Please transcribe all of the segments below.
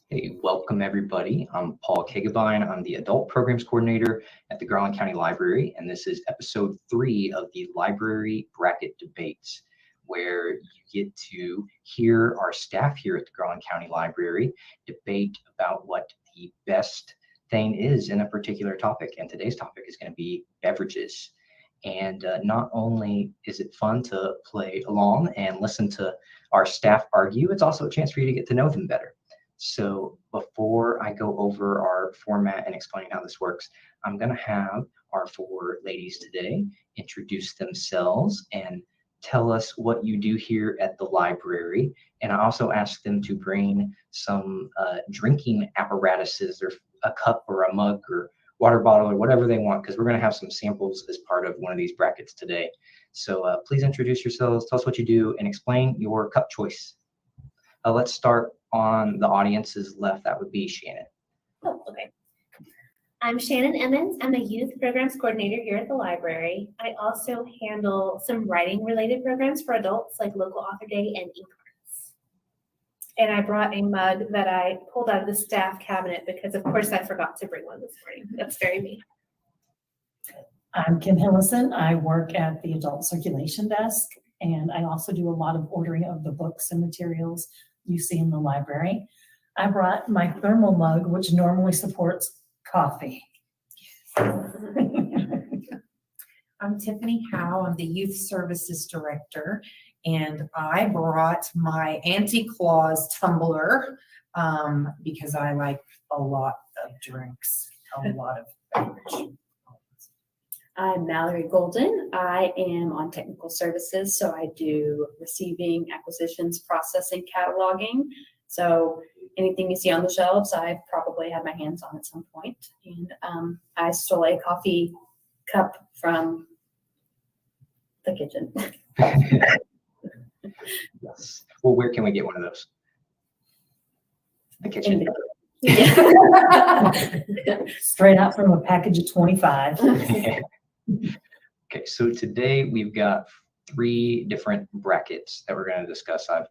Hey, welcome everybody. I'm Paul Kagabine. I'm the Adult Programs Coordinator at the Garland County Library, and this is episode 3 of the Library Bracket Debates, where you get to hear our staff here at the Garland County Library debate about what the best thing is in a particular topic. And today's topic is going to be beverages. And not only is it fun to play along and listen to our staff argue, it's also a chance for you to get to know them better. So before I go over our format and explaining how this works, I'm going to have our 4 ladies today introduce themselves and tell us what you do here at the library. And I also asked them to bring some drinking apparatuses, or a cup or a mug or water bottle or whatever they want, because we're going to have some samples as part of one of these brackets today. So please introduce yourselves, tell us what you do, and explain your cup choice. Let's start on the audience's left. That would be Shannon. Oh, okay. I'm Shannon Emmons. I'm a youth programs coordinator here at the library. I also handle some writing related programs for adults like Local Author Day and e-cards. And I brought a mug that I pulled out of the staff cabinet because of course I forgot to bring one this morning. That's very me. I'm Kim Hillison. I work at the adult circulation desk, and I also do a lot of ordering of the books and materials you see in the library. I brought my thermal mug, which normally supports coffee. I'm Tiffany Howe. I'm the Youth Services Director, and I brought my Anti-Claus tumbler because I like a lot of drinks, a lot of beverage. I'm Mallory Golden. I am on technical services, so I do receiving, acquisitions, processing, cataloging. So anything you see on the shelves, I've probably had my hands on at some point. And I stole a coffee cup from the kitchen. Yes. Well, where can we get one of those? The kitchen. Yeah. Straight out from a package of 25. Okay, so today we've got 3 different brackets that we're going to discuss. I've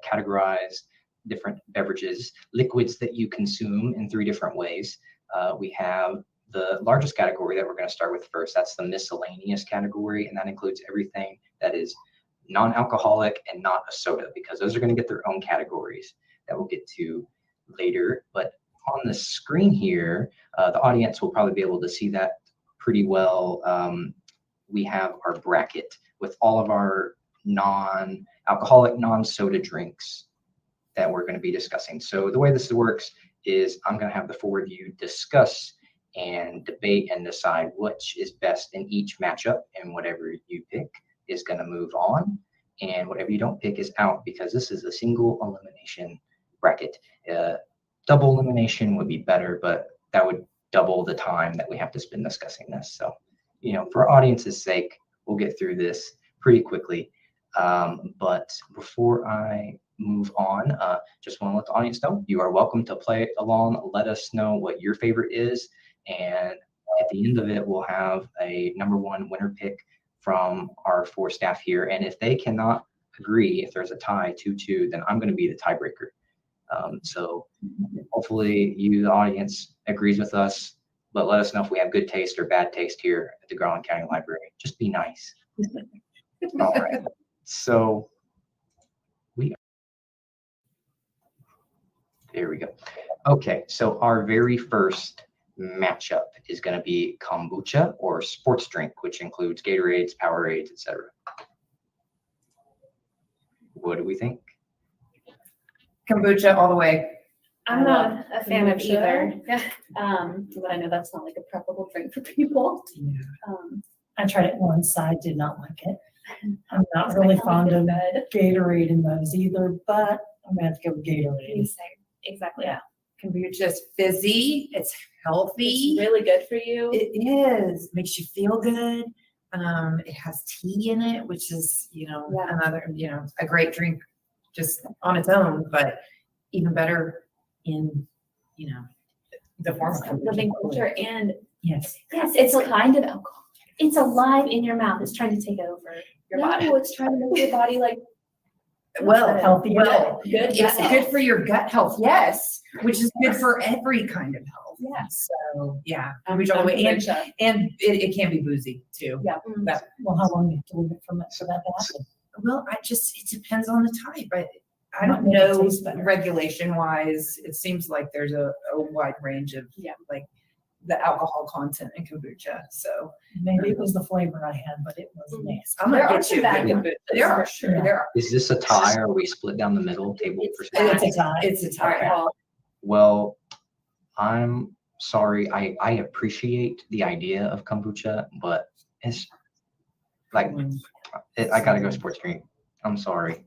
categorized different beverages, liquids that you consume in 3 different ways. We have the largest category that we're going to start with first. That's the miscellaneous category, and that includes everything that is non-alcoholic and not a soda, because those are going to get their own categories that we'll get to later. But on the screen here, the audience will probably be able to see that pretty well. We have our bracket with all of our non-alcoholic, non-soda drinks that we're going to be discussing. So the way this works is I'm going to have the 4 of you discuss and debate and decide which is best in each matchup, and whatever you pick is going to move on, and whatever you don't pick is out, because this is a single elimination bracket. Double elimination would be better, but that would double the time that we have to spend discussing this. So, for our audience's sake, we'll get through this pretty quickly. But before I move on, just want to let the audience know you are welcome to play along. Let us know what your favorite is, and at the end of it, we'll have a number 1 winner pick from our 4 staff here. And if they cannot agree, if there's a tie 2-2, then I'm going to be the tiebreaker. So hopefully you, the audience, agrees with us, but let us know if we have good taste or bad taste here at the Garland County Library. Just be nice. All right. So there we go. Okay, so our very first matchup is going to be kombucha or sports drink, which includes Gatorades, Powerades, etc. What do we think? Kombucha all the way. I'm not a fan of either. Kombucha. But I know that's not like a preferable drink for people. I tried it once. I did not like it. I'm not really fond of Gatorade in those either, but I'm going to have to go with Gatorade. Exactly. Yeah. Kombucha's fizzy. It's healthy. It's really good for you. It is. Makes you feel good. It has tea in it, which is, another, a great drink just on its own, but even better in, the form of Living culture, and Yes. it's kind of alcohol. It's alive in your mouth. It's trying to take over your body. No, it's trying to make your body like Well, Healthy well, Good it's gut good health. for your gut health, yes, which is good for every kind of health. Yeah. So, yeah, I'm which all the way, kombucha. and it can be boozy too. Yeah. That, Well, how long do you have to leave it for that to happen? well, it depends on the type, I Might don't make it know taste better. regulation wise, it seems like there's a wide range of, like the alcohol content in kombucha, so. Maybe it was the flavor I had, but it was nasty. I'm There gonna are get some you. bad a good- kombuchas, There are, for sure. there are. Is this a tie or are we split down the middle table for It's It's a tie. It's a All right, tie. well, Well, I'm sorry. I appreciate the idea of kombucha, but it's like I gotta go sports drink. I'm sorry.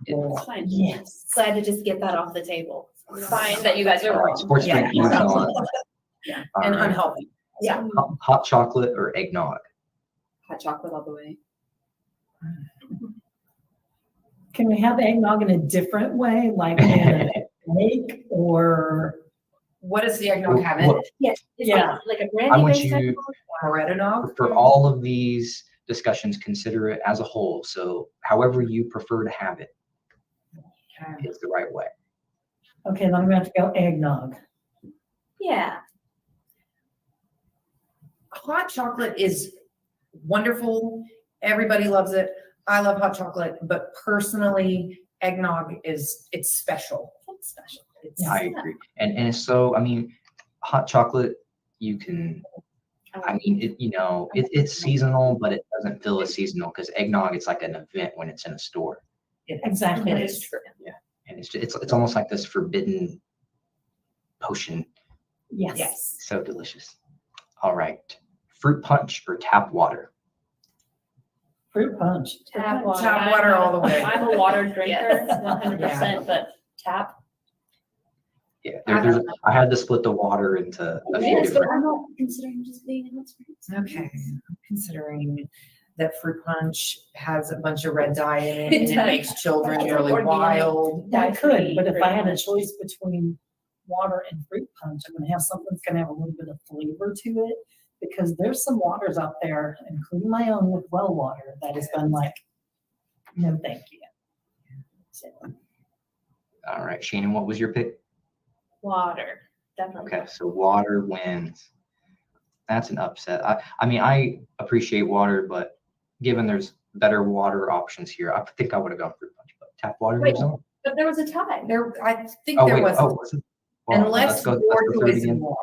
it's fine. Yes. Glad to just get that off the table. Fine that you guys are All right, wrong. sports Yeah. drink moves on. Yeah, All and right. unhealthy. Yeah. Hot chocolate or eggnog? Hot chocolate all the way. Can we have eggnog in a different way, like in a lake or? What does the eggnog have in Well, it? Yes. It's Yeah. like a I want brandy based you- Morettanog? For all of these discussions, consider it as a whole. So however you prefer to have it Okay. is the right way. Okay, then I'm gonna have to go eggnog. Yeah. Hot chocolate is wonderful. Everybody loves it. I love hot chocolate, but personally, eggnog it's special. It's special. It's, I agree. And it's so, I mean, hot chocolate, you can, I mean, it's seasonal, but it doesn't feel as seasonal because eggnog, it's like an event when it's in a store. Exactly. It is true. And it's almost like this forbidden potion. Yes. yes. So delicious. All right. Fruit punch or tap water? Fruit punch. Tap water. Tap water all the way. I'm a water drinker, Yes. 100%, but tap. Yeah. I had to split the water into a few Yes, but different. I'm not considering just being in experience. Okay. I'm considering that fruit punch has a bunch of red dye in it It and it does. makes children It's really organic. wild. I could, Dye-free but if fruit I had a punch. choice between water and fruit punch, I'm gonna have something that's gonna have a little bit of flavor to it. Because there's some waters out there, including my own with well water, that has been like, no, thank you. So, All right. Shannon, what was your pick? Water, definitely. Okay. So water wins. That's an upset. I mean, I appreciate water, but given there's better water options here, I think I would have gone fruit punch, but tap water Wait. moves on. But there was a tie. I think Oh, there wait. was, Oh, was it? Well, unless let's your through it choice is again. water.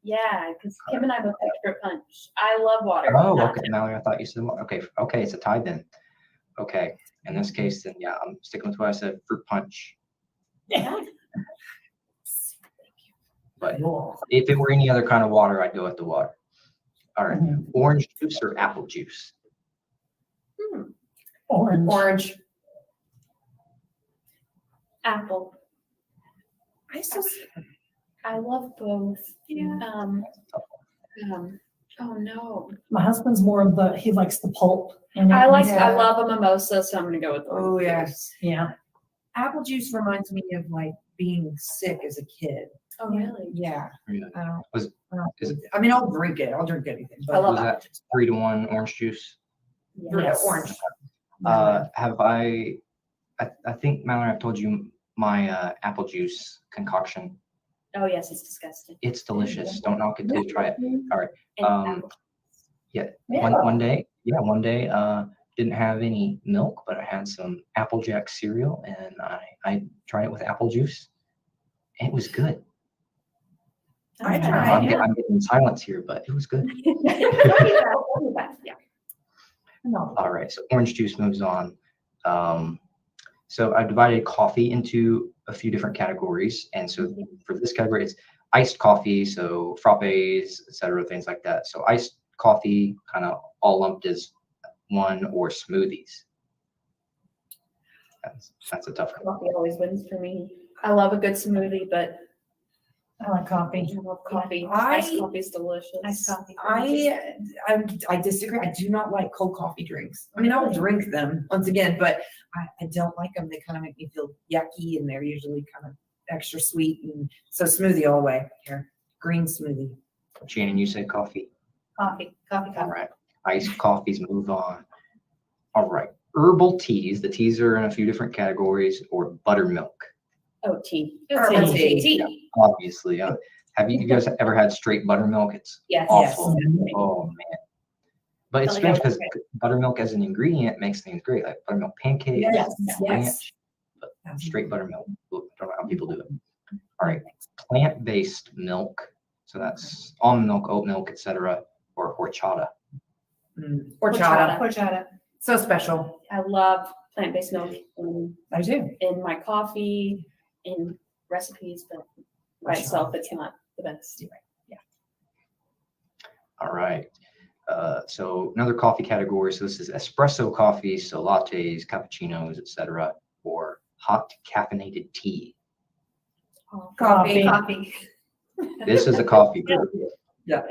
Yeah, because Kim and I both picked fruit punch. I love water. Oh, not okay. tap. Mallory, I thought you said water. Okay. It's a tie then. Okay. In this case, then yeah, I'm sticking with what I said, fruit punch. yeah. But Cool. if it were any other kind of water, I'd go with the water. All right. Mhm. Orange juice or apple juice? Orange. Orange. Apple. I still, I love both. Yeah. Oh no. My husband's more of he likes the pulp. And I Yeah. love a mimosa, so I'm gonna go with. oh, orange yes. juice. Yeah. Apple juice reminds me of like being sick as a kid. Oh really? Yeah. Really? I don't. Was- I don't- is it- I mean, I'll drink it. I'll drink anything. I love Was apple that juice. 3-1 orange juice? Yes. Orange. Have I think Mallory, I've told you my apple juice concoction. Oh yes, it's disgusting. It's delicious. Don't knock it till you try it. And Um, apple. One day, didn't have any milk, but I had some Applejack cereal and I tried it with apple juice. It was good. I Yeah. tried. I'm getting silence here, but it was good. Yeah. No. All right, so orange juice moves on. So I divided coffee into a few different categories. And so for this category, it's iced coffee, so frappes, etc., things like that. So iced coffee kind of all lumped as one, or smoothies. That's a tough one. Coffee always wins for me. I love a good smoothie, but I like coffee. I love coffee. I- Iced coffee is delicious. Iced coffee. I disagree. I do not like cold coffee drinks. I mean, I'll drink them once again, but I don't like them. They kind of make me feel yucky and they're usually kind of extra sweet. And so smoothie all the way here. Green smoothie. Shannon, you said coffee. Coffee. All right. Iced coffees move on. All right. herbal teas. The teas are in a few different categories, or buttermilk. Oh, tea. Herbal tea. Tea. Obviously, have you guys ever had straight buttermilk? It's Yes. awful. Yes. Oh man. But it's Like strange I because was buttermilk as an ingredient makes things great, like buttermilk pancakes, Yes. ranch, but straight buttermilk. I don't know how people do it. All right, plant-based milk. So that's almond milk, oat milk, etc., or horchata. Horchata. Horchata. So special. I love plant-based milk I do. in my coffee, in recipes, but by itself, it's not the best. All right. So another coffee category. So this is espresso coffee, so lattes, cappuccinos, etc., or hot caffeinated tea. Coffee. Coffee. This is a coffee group. Yeah.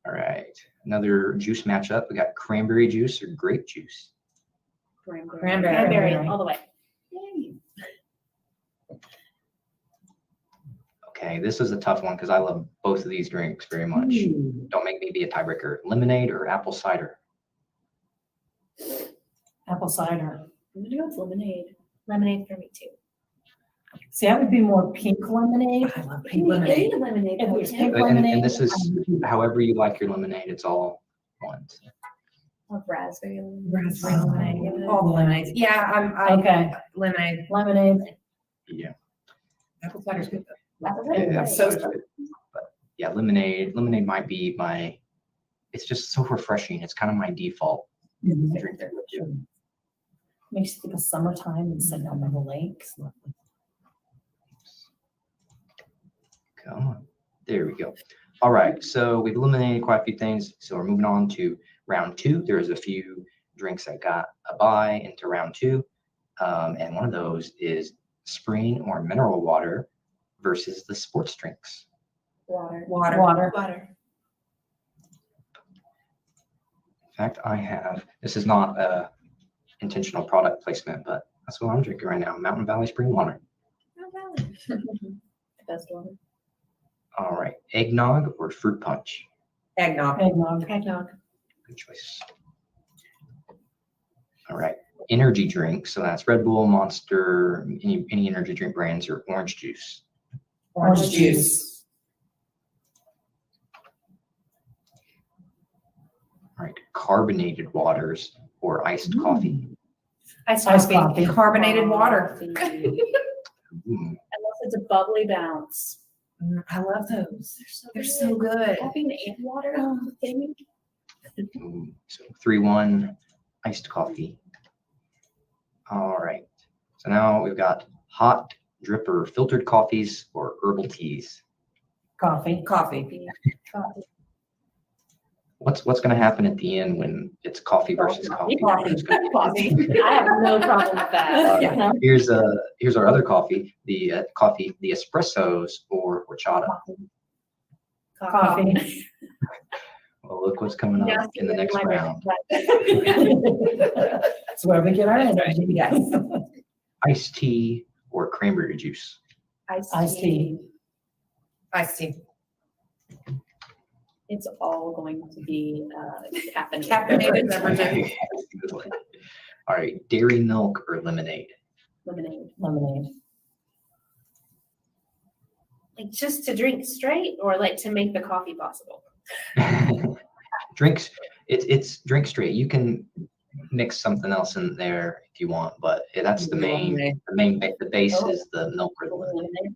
All right. Another juice matchup. We got cranberry juice or grape juice. Cranberry. Cranberry all the way. Okay, this is a tough one because I love both of these drinks very much. Don't make me be a tiebreaker. Lemonade or apple cider? Apple cider. I'm gonna go with lemonade. Lemonade for me too. See, I would be more pink lemonade. I love Any pink lemonade. lemonade. If it was pink And lemonade. this is I would do that. however you like your lemonade. It's all one. Love raspberry lemonade. Raspberry Oh, lemonade. All the lemonades. Yeah, I Okay, lemonade. lemonade. Yeah. Apple cider's good though. Yeah, So but yeah, lemonade. Lemonade might be my. It's just so refreshing. It's kind of my default drink there. Makes you think of summertime and sitting on the lakes. Come on. There we go. All right. So we've eliminated quite a few things. So we're moving on to round two. There's a few drinks that got a bye into round two. And one of those is spring or mineral water versus the sports drinks. Water. Water. Water. In fact, I have, this is not a intentional product placement, but that's what I'm drinking right now. Mountain Valley Spring Water. Best one. All right. Eggnog or fruit punch? Eggnog. Eggnog. Eggnog. Good choice. All right. Energy drink. So that's Red Bull, Monster, any energy drink brands, or orange juice. Orange juice. All right. Carbonated waters or iced coffee. Iced Iced coffee. coffee. Carbonated water. Unless Ooh, it's a bubbly bounce. I love those. They're so good. Caffeine and water. Are you kidding me? ooh. So 3-1 iced coffee. All right. So now we've got hot dripper filtered coffees or herbal teas. Coffee. Coffee. Coffee. What's going to happen at the end when it's coffee versus coffee? Coffee. It's gonna be- Coffee. I have no problem with that. Yeah. Here's our other coffee, the espressos or horchata. Coffee. Well, look what's coming up in the next round. That's where we get our energy. Yes. Iced tea or cranberry juice. Iced tea. Iced tea. It's all going to be caffeinated. Caffeinated beverages. All right, dairy milk or lemonade. Lemonade. Lemonade. Like just to drink straight or like to make the coffee possible? Drinks, it's drink straight. You can mix something else in there if you want, but that's the base is the milk or the lemonade.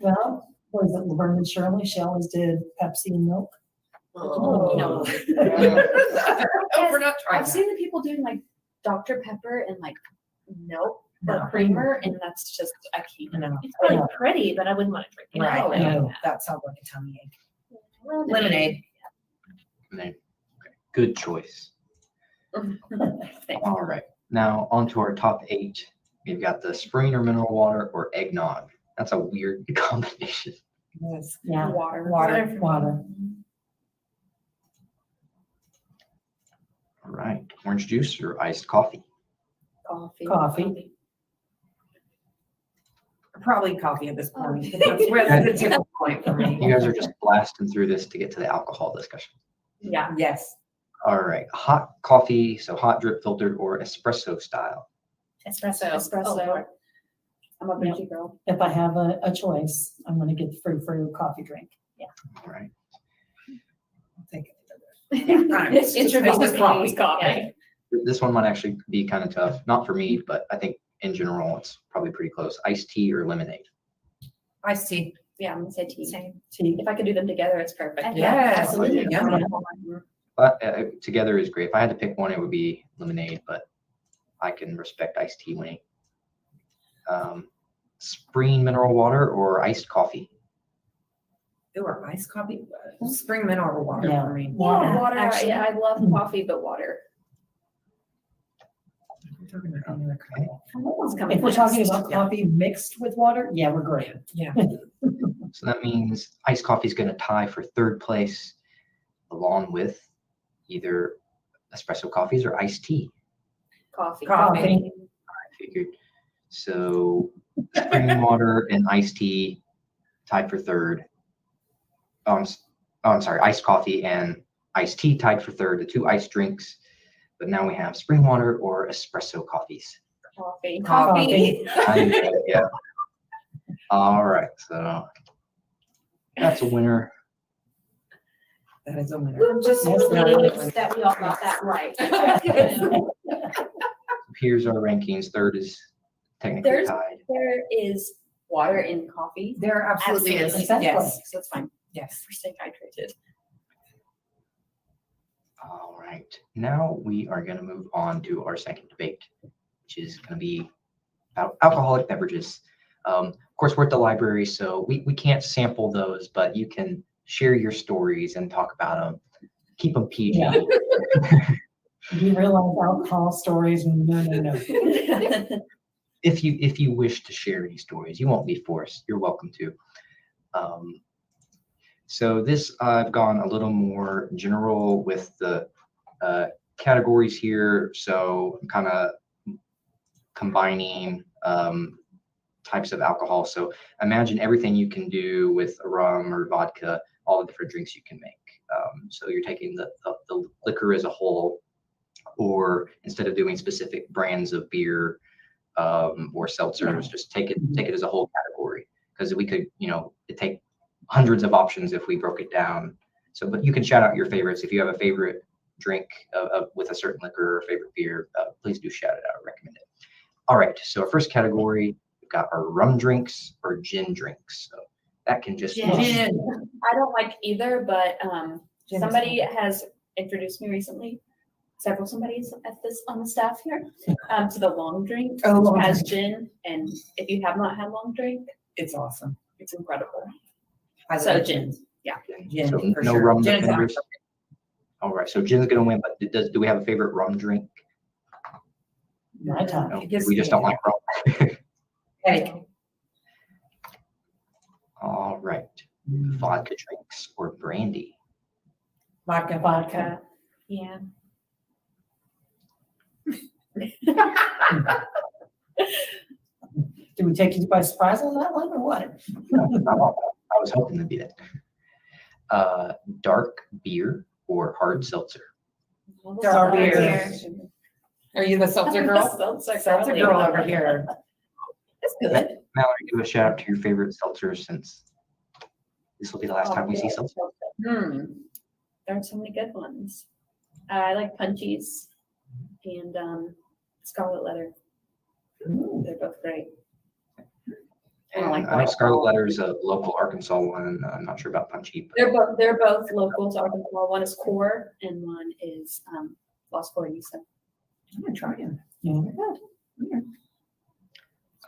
Well, was it Laverne and Shirley? She always did Pepsi and milk. Oh, no. We're not trying I've that. seen the people doing like Dr. Pepper and like milk or No. creamer, and that's just, I can't. No. It's really pretty, but I wouldn't want to drink it. Right. No. No, that sounds like a tummy ache. Lemonade. Lemonade. Okay, good choice. Thanks. All right, now on to our top 8. We've got the spring or mineral water or eggnog. That's a weird combination. Yes. Yeah. Water. Water. All right, orange juice or iced coffee. Coffee. Probably coffee at this point. That's where the tipping point for me. You guys are just blasting through this to get to the alcohol discussion. Yeah. Yes. All right, hot coffee, so hot drip filtered or espresso style. Espresso. Espresso. I'm a bougie girl. If I have a choice, I'm gonna get the frou-frou coffee drink. All right. Take it. It's It's coffee. coffee. This one might actually be kind of tough, not for me, but I think in general, it's probably pretty close. Iced tea or lemonade? Iced tea. Yeah, I'm gonna say tea. Same. Tea. If I could do them together, it's perfect. Yes. absolutely. Yummy. But together is great. If I had to pick one, it would be lemonade, but I can respect iced tea winning. Spring mineral water or iced coffee? Ooh, or iced coffee. Spring mineral water Yeah. for me. Yeah, Water, actually. I love coffee, but water. We're talking about any other kind. If we're talking about Yeah. coffee mixed with water, yeah, we're great. Yeah. So that means iced coffee is going to tie for third place along with either espresso coffees or iced tea. Coffee. Coffee. I figured. So spring water and iced tea tied for third. I'm sorry, iced coffee and iced tea tied for third, the two iced drinks. But now we have spring water or espresso coffees. Coffee. Coffee. Yeah. All right, so that's a winner. That is a winner. I'm just Yes, relieved that we all got that right. Here's our rankings. Third is technically There's- tied. There is water in coffee, There absolutely is. Absolutely. Yes. so it's fine. Yes. For staying hydrated. All right, now we are going to move on to our second debate, which is going to be about alcoholic beverages. Of course, we're at the library, so we can't sample those, but you can share your stories and talk about them. Keep them PG. Yeah. You realize alcohol stories? No. If you wish to share any stories, you won't be forced. You're welcome to. So this I've gone a little more general with the categories here. So I'm kind of combining types of alcohol. So imagine everything you can do with a rum or vodka, all the different drinks you can make. So you're taking the liquor as a whole, or instead of doing specific brands of beer or seltzers, just take it as a whole category. Because we could, take hundreds of options if we broke it down. So, but you can shout out your favorites. If you have a favorite drink with a certain liquor or favorite beer, please do shout it out, recommend it. All right, so our first category, we've got our rum drinks or gin drinks. So that can just Gin. Gin. I don't like either, but Gin is somebody has introduced me recently, several somebody's at this on the staff here, to the long drink, Oh, long which has drink. gin. And if you have not had long drink, It's awesome. it's incredible. I So love gin. Gin, so for no sure. rum Gin is defenders. awesome. All right, so gin's gonna win, but do we have a favorite rum drink? My time. No, It gives we just me don't like rum. headache. All right, vodka drinks or brandy. Vodka. Vodka. Yeah. Did we take you by surprise on that one or what? I was hoping to be that. Dark beer or hard seltzer. Dark beer. beer. Are you the seltzer girl? Seltzer girl over here. It's good. Mallory, give a shout out to your favorite seltzers since this will be the last time we see seltzer. There are so many good ones. I like Punchies and Scarlet Letter. They're both great. I don't like I know White Scarlet Claw. Letter is a local Arkansas one. I'm not sure about Punchy. They're both local to Arkansas. One is Core and one is Lost Cornisa. I'm gonna try them. Yeah.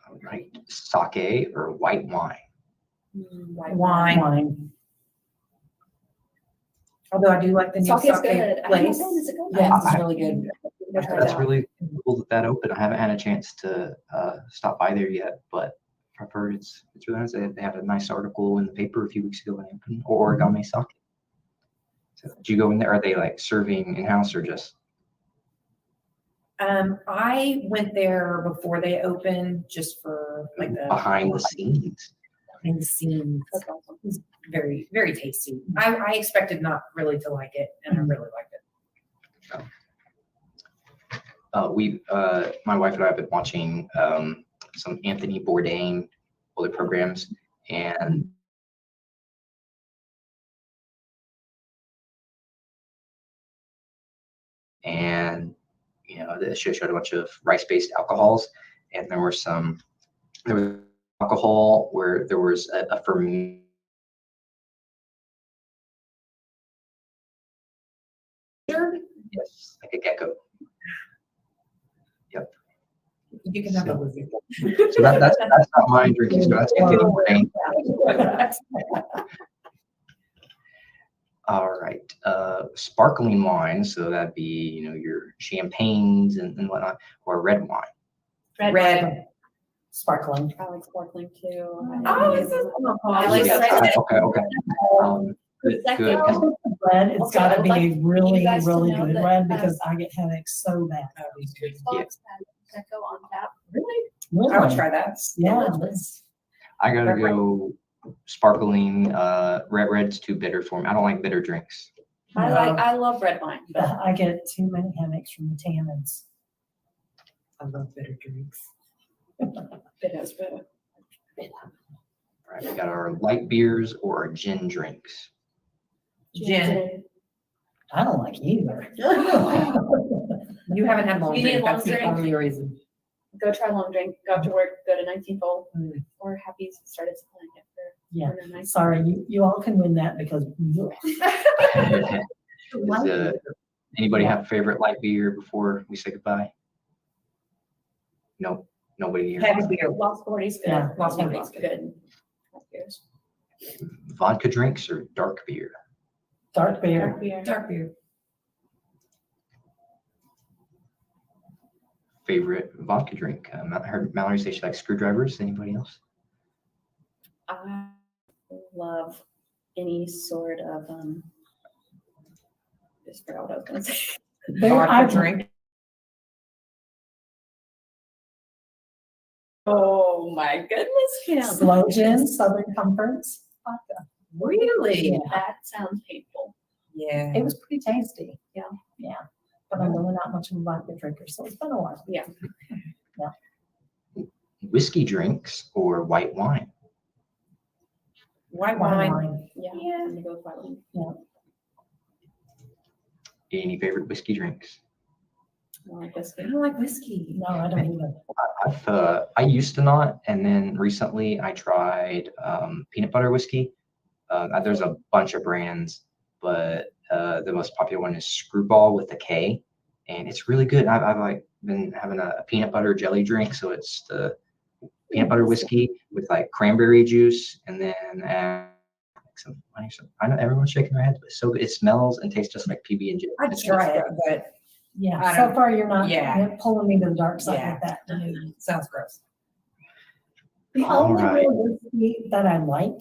All right, sake or white wine. White Wine. Wine. Although I do like the new Sake is sake good. I haven't place. been. Is it good? Yes, it's really good. That's really cool that open. I haven't had a chance to stop by there yet, but I've heard it's really nice. They had a nice article in the paper a few weeks ago when they opened, or origami sake. So did you go in there? Are they like serving in-house or just? I went there before they opened, just for like the Behind the scenes. behind the scenes. That's awesome. Very, very tasty. I expected not really to like it, and I really liked it. My wife and I have been watching some Anthony Bourdain older programs, and the show showed a bunch of rice-based alcohols, and there was alcohol where there was a ferment. Yes, like a gecko. Yep. You can have a lizard. So that's not my drinking. So that's Anthony Bourdain. All right. Sparkling wine. So that'd be your champagnes and whatnot, or red wine. Red. Sparkling. I like sparkling too. Oh, is this? I like Yeah, red. okay. Good. Second. Red, it's Okay, gotta I would be like a really, you guys to really know good that, red because I get headaches so bad. Box that go on tap. Really? Really? I would try that. Yeah, I gotta Red wine. go sparkling. Red's too bitter for me. I don't like bitter drinks. I love red wine, but I get too many headaches from the tannins. I love bitter drinks. it is better. All right, we got our light beers or our gin drinks. Gin. I don't like either. You haven't had long You need drink. long That's the drink? only reason. Go try long drink. Go up to work. Go to 19th hole. Mm. Or Happy's started selling it for Yeah. $109. Sorry, you all can win that because Anybody have a favorite light beer before we say goodbye? Nope, nobody here. Heavy beer. Lost 40's good. Yeah, Lost yeah. 40's good. Beers. Vodka drinks or dark beer? dark beer. Dark beer. Dark beer. Favorite vodka drink? I heard Mallory say she likes screwdrivers. Anybody else? I love any sort of just forgot what I was gonna say. Vodka drink. Oh my goodness, Kim. Slow gin, Southern Comforts. Vodka. Really? Yeah. That sounds painful. Yeah. It was pretty tasty. Yeah. Yeah. But I'm really not much of a vodka drinker, so it's been a while. Yeah. Whiskey drinks or white wine? White Wine, wine. Yeah. Yeah. I'm gonna go with white wine. Any favorite whiskey drinks? I like whiskey. I don't like whiskey. No, I don't either. I used to not, and then recently I tried peanut butter whiskey. There's a bunch of brands, but the most popular one is Screwball with a K, and it's really good. I've like been having a peanut butter jelly drink, so it's the peanut butter whiskey with like cranberry juice, and then some honey. I know everyone's shaking their heads, but it's so good. It smells and tastes just like PB and J. I'd try it, but Yeah, I so don't- far you're not yeah. pulling me to the dark side Yeah. with that. sounds gross. The All only right. real whiskey that I like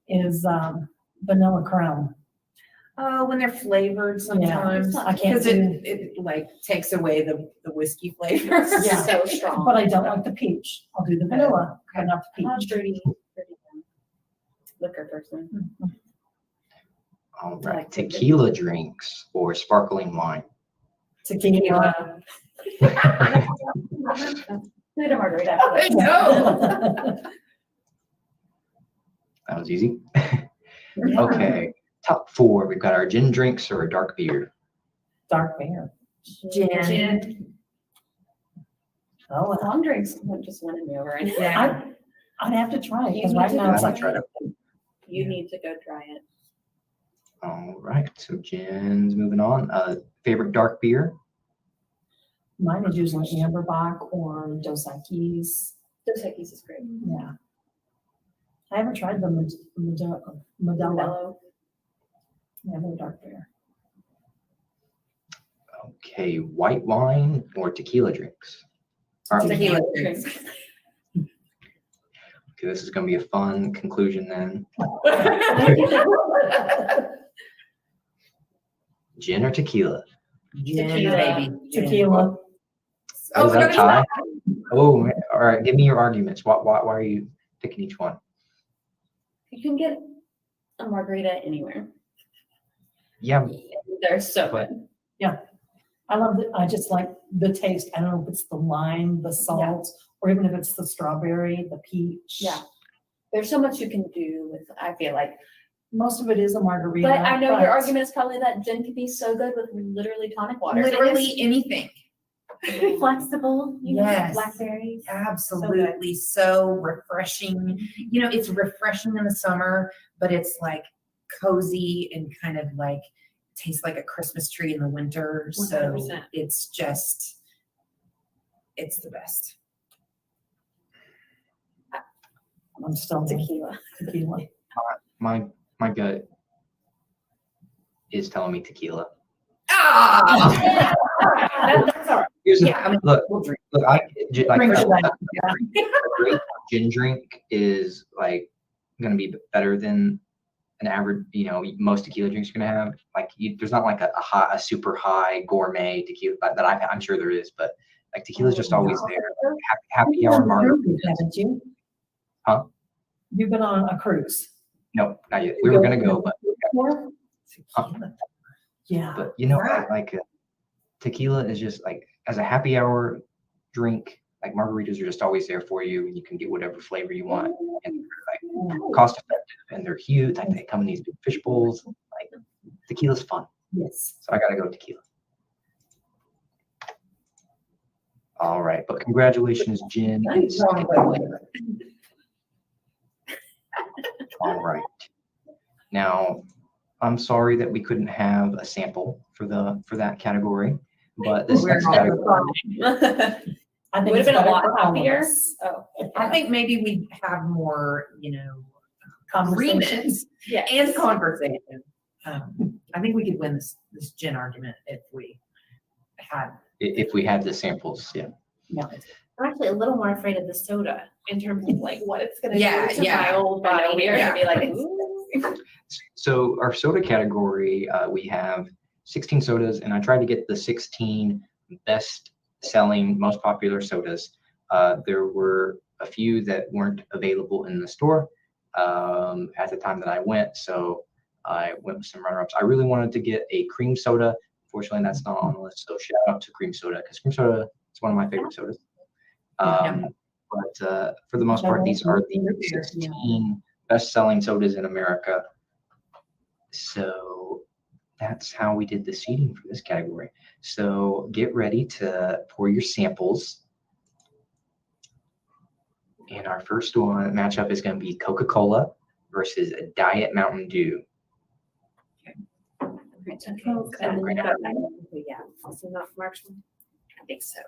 is Vanilla Crown. When they're flavored sometimes. I can't Because do, it like takes away the whiskey flavor. Yeah. So strong. but I don't like the peach. I'll do the vanilla, but not the I'm a peach. dirty liquor person. All right, tequila drinks or sparkling wine. Tequila. I had a margarita. I know. That was easy. Okay, top four. We've got our gin drinks or a dark beer. Dark beer. Gin. Oh, Long drinks just winning me over. Yeah. I'd have to try it You because need right to now go it's I like, haven't tried it. You need to go try it. All right, so gin's moving on. Favorite dark beer? mine is usually Amberbach or Dos Equis. Dos Equis is great. Yeah. I haven't tried the Modelo. Mellow. Yeah, no dark beer. Okay, white wine or tequila drinks? All right, Tequila Tequila drinks. drinks. okay, this is going to be a fun conclusion then. Gin or tequila? Gin, Tequila. baby. Tequila. Oh, Is that a no, tie? Oh, man. All right, give me your arguments. Why are you picking each one? You can get a margarita anywhere. Yeah, They're so But- good. I love it. I just like the taste. I don't know if it's the lime, the salt, or even if it's the strawberry, the peach. Yeah. There's so much you can do with, I feel like. Most of it is a margarita. But I know your argument is probably that gin could be so good with literally tonic water. Literally anything. Flexible, you know, Yes. blackberries. Absolutely. So refreshing. You know, it's refreshing in the summer, but it's like cozy and kind of like tastes like a Christmas tree in the winter. So 100%. it's just, it's the best. I'm still Tequila. tequila. My gut is telling me tequila. Ah! That's all right. Here's the- Yeah, I mean, look, we'll drink. look, like Bring a it back. great gin drink is like gonna be better than an average, most tequila drinks you're gonna have. Like there's not like a super high gourmet tequila that I'm sure there is, but like tequila's just always there. Happy hour margaritas. Haven't you? Huh? You've been on a cruise. No, not yet. We were gonna go, but Yeah. But tequila is just like as a happy hour drink. Like margaritas are just always there for you, and you can get whatever flavor you want, and they're like cost effective, and they're huge. Like they come in these big fish bowls. Like tequila's fun, Yes. so I gotta go tequila. All right, but congratulations, gin. in second place. All right. Now, I'm sorry that we couldn't have a sample for that category, but this next category. I think Would have it's been a better lot for all of happier. us. Oh, I think maybe we have more, Conversations. agreements yeah. and conversation. I think we could win this gin argument if we had. If we had the samples, yeah. Yeah. I'm actually a little more afraid of the soda in terms of like what it's gonna Yeah, do to yeah. my old I know, body. we're Here. gonna be like, ooh. So our soda category, we have 16 sodas, and I tried to get the 16 best selling, most popular sodas. There were a few that weren't available in the store at the time that I went, so I went with some runner-ups. I really wanted to get a cream soda. Fortunately, that's not on the list, so shout out to cream soda, because cream soda is one of my favorite sodas. But for the most part, these are the 16 best-selling sodas in America. So that's how we did the seating for this category. So get ready to pour your samples. And our first one matchup is going to be Coca-Cola versus a Diet Mountain Dew. Coke, and then you got yeah, also not Marshmallow. I think so.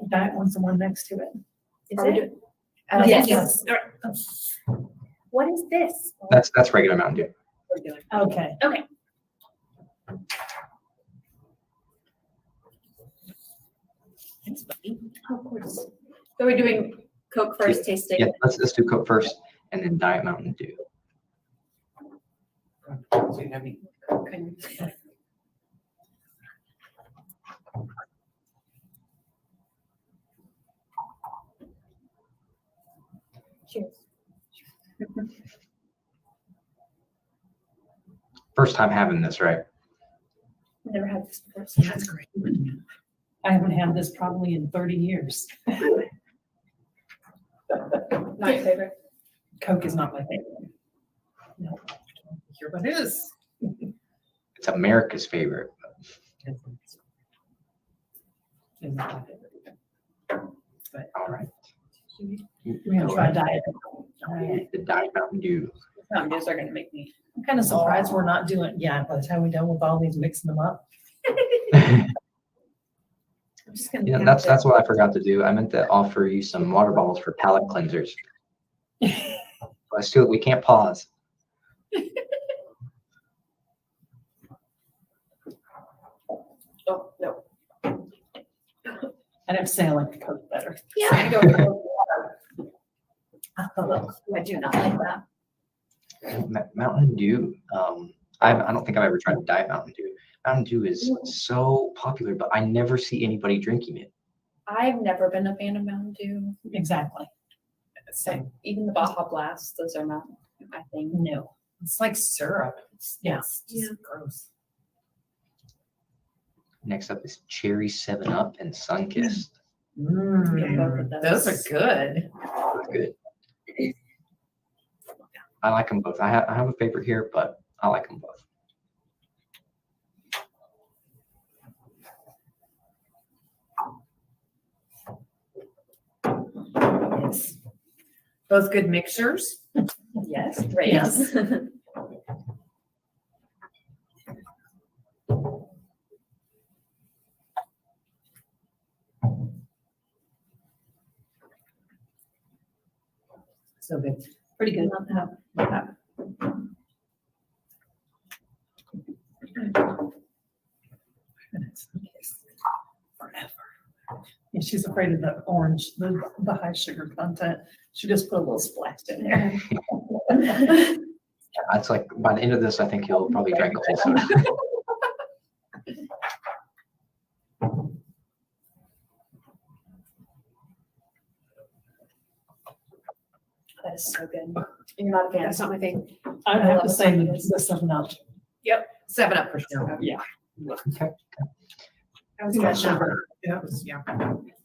That one's the one next to it. Is Are we it? doing- Yes. All right. What is this? That's regular Mountain Dew. We're doing. Okay. Okay. Thanks, buddy. Oh, of course. So we're doing Coke first, tasting. Yeah, let's do Coke first, and then Diet Mountain Dew. Cheers. First time having this, right? I've never had this before. So That's great. I haven't had this probably in 30 years. Not your favorite. Coke is not my favorite. No. Here what is. It's America's favorite. It's not my favorite. All right. We're gonna try diet. All right. The Diet Mountain Dew. Mountain Dews are gonna make me. I'm kind of surprised we're not doing, by the time we're done with all these, mixing them up. I'm just gonna. Yeah, have that's what I forgot to do. I meant to offer you some water bottles for palate cleansers. But still, we can't pause. Oh, no. I'd have to say I like the Coke better. Yeah, I'm gonna go with Coke water. I do not like that. Mountain Dew. I don't think I've ever tried Diet Mountain Dew. Mountain Dew is so popular, but I never see anybody drinking it. I've never been a fan of Mountain Dew. Exactly. So even the Baja Blast, those are not my thing. No. It's like syrup. It's Yeah. just gross. Next up is Cherry 7-Up and Sunkissed. Yeah, both of Those those. are good. Good. I like them both. I have a favorite here, but I like them both. Yes. Both good mixers. Yes, great. Yes. So good. Pretty good. Love that. Love that. Forever. And she's afraid of the orange, the high sugar content. She just put a little splash in there. It's like by the end of this, I think he'll probably drink the whole soda. That is so good. You're not a fan. That's not my thing. I'd I have love to the say Sunkist. the 7-Up. 7-Up for sure. Okay. I was Yeah, gonna sure. Yeah.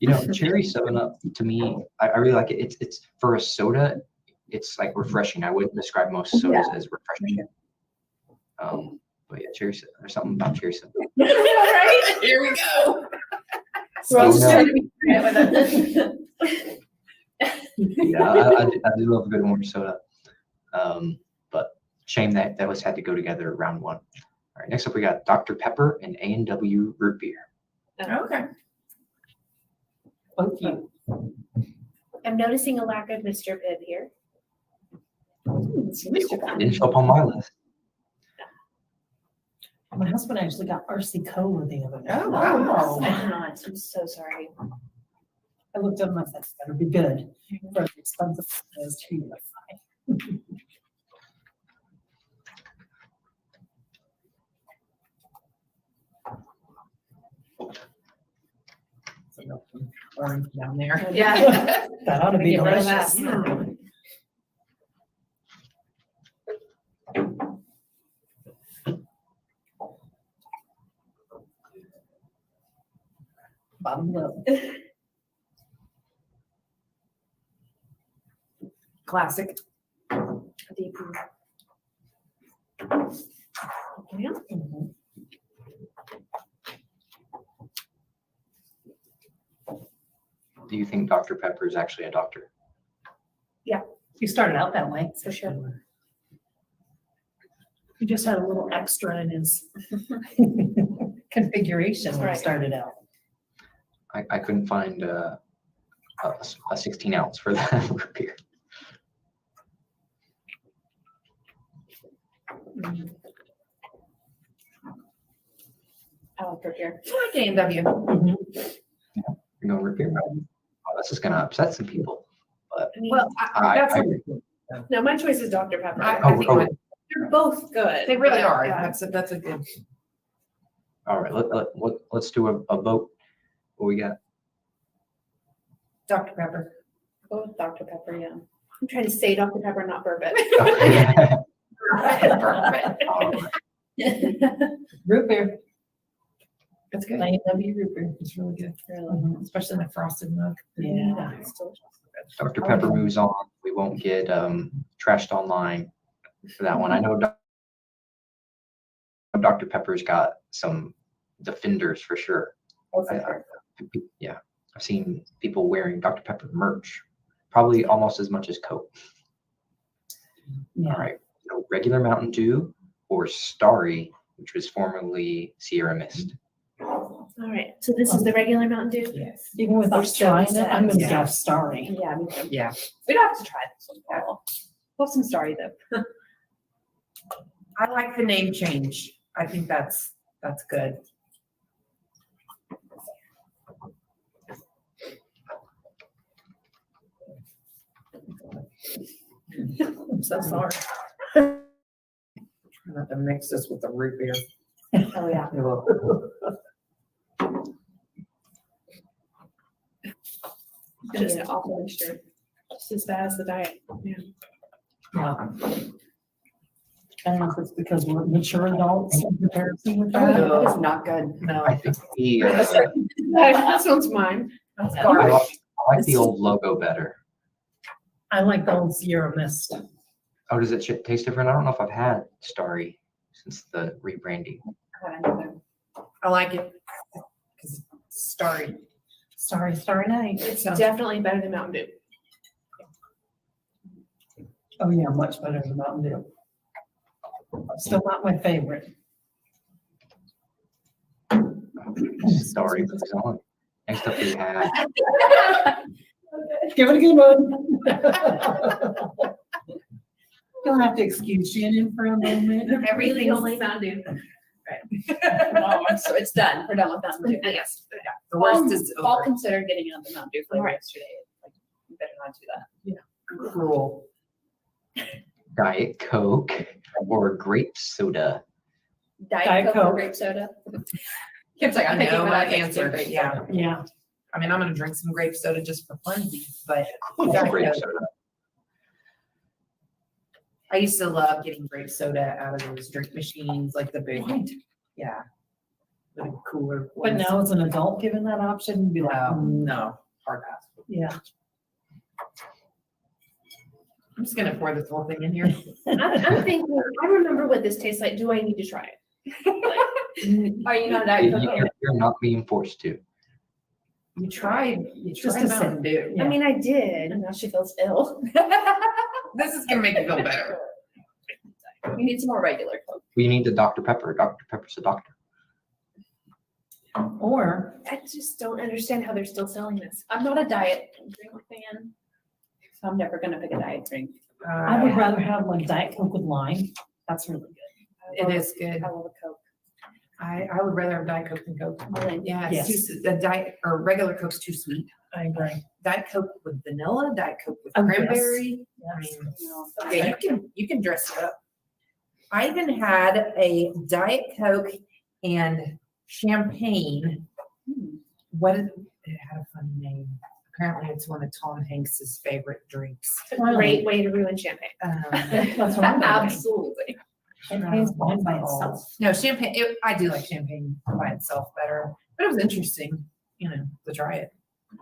You know, Cherry 7-Up to me, I really like it. It's for a soda, it's like refreshing. I wouldn't describe most sodas as refreshing. But yeah, Cherry 7 or something about Cherry 7. Right? Here we go. We're all just no. trying to be creative with it. Yeah, I do love a good orange soda. But shame that those had to go together round one. All right, next up we got Dr. Pepper and A&W root beer. Okay. Both you. I'm noticing a lack of Mr. Pibb here. It didn't show up on my list. My husband actually got RC Cola the other day. Oh, wow. I did not. I'm so sorry. I looked up and I said, it's better be good. For as expensive as it is, to be fine. Orange down there. Yeah. That ought to be Get rid of delicious. that. Bottom lip. Classic. Deep. Yeah. Mhm. Do you think Dr. Pepper is actually a doctor? He started out that way. For sure. He just had a little extra in his configuration when he Right. started out. I couldn't find a 16 ounce for that root beer. I like root beer. I like A&W. You're going root beer? Oh, this is gonna upset some people. I mean, Well, that's I what agree. no, my choice is Dr. Pepper. I think Oh, They're both good. they really but, are. yeah. That's a good. all right, let's do a vote. What we got? Dr. Pepper. Go with Dr. Pepper, yeah. I'm trying to say Dr. Pepper, not bourbon. Root beer. That's good. A&W root beer. It's really good, Mhm. especially in the frosted milk. Yeah. It's delicious. Dr. Pepper moves on. We won't get trashed online for that one. I know Dr. Pepper's got some defenders for sure. Yeah, I've seen people wearing Dr. Pepper merch, probably almost as much as Coke. Yeah. All right, so regular Mountain Dew or Starry, which was formerly Sierra Mist. All right, so this is the regular Mountain Dew. Yes. Even without Which trying soda it, I'm gonna Yeah. guess Starry. Yeah, me too. Yeah. We don't have to try this one. We'll have some sorry though. I like the name change. I think that's good. I'm so sorry. Try not to mix this with the root beer. Oh, yeah. Just an awful mixture. Just as bad as the diet. Yeah. Yeah. I don't know if it's because we're mature adults in comparison with Oh, that. that is not good. No. I think the, This one's mine. That's I garbage. like the old logo better. I like the old Sierra Mist. Oh, does it taste different? I don't know if I've had Starry since the rebranding. I like it because it's starry. Starry Night. It's definitely better than Mountain Dew. Oh yeah, much better than Mountain Dew. Still not my favorite. Starry was on. Next up we have Give it a good one. You'll have to excuse Shannon for a moment. Everything only Mountain Dew. So it's done. We're done with Mountain Dew. Yes. The worst is I'll over. consider getting out the Mountain Dew flavor Alright. yesterday. Like, you better not do that. Cruel. Diet Coke or grape soda. Diet Coke or Coke. grape soda. Kim's like, I'm I picking know one my out next to answer, grape yeah. soda. Yeah. I mean, I'm gonna drink some grape soda just for funsies, but Grape soda. I used to love getting grape soda out of those drink machines, like the big, yeah. The cooler. But ones. now as an adult, given that option, you'd be like, No, hard pass. yeah. I'm just gonna pour this whole thing in here. I'm thinking, I remember what this tastes like. Do I need to try it? Are you not a Diet Coke? You're not being forced to. You tried Just a Mountain Dew. Yeah. I mean, I did. And now she feels ill. This is gonna make you feel better. You need some more regular Coke. We need the Dr. Pepper. Dr. Pepper's a doctor. Or I just don't understand how they're still selling this. I'm not a diet drink fan, so I'm never gonna pick a diet drink. I would rather have like Diet Coke with lime. That's really good. It is good. I love a Coke. I would rather have Diet Coke than Coke. Really? Yeah, Yes. it's too, the diet or regular Coke's too sweet. I agree. Diet Coke with vanilla, Diet Coke with Oh, yes. cranberry. I Yes. mean, No. yeah, you can dress it up. I even had a Diet Coke and champagne. What is, it had a funny name. Apparently it's one of Tom Hanks's favorite drinks. Great way to ruin champagne. That's what I'm thinking. Absolutely. Champagne's wine by itself. No, champagne, I do like champagne by itself better, but it was interesting, to try it.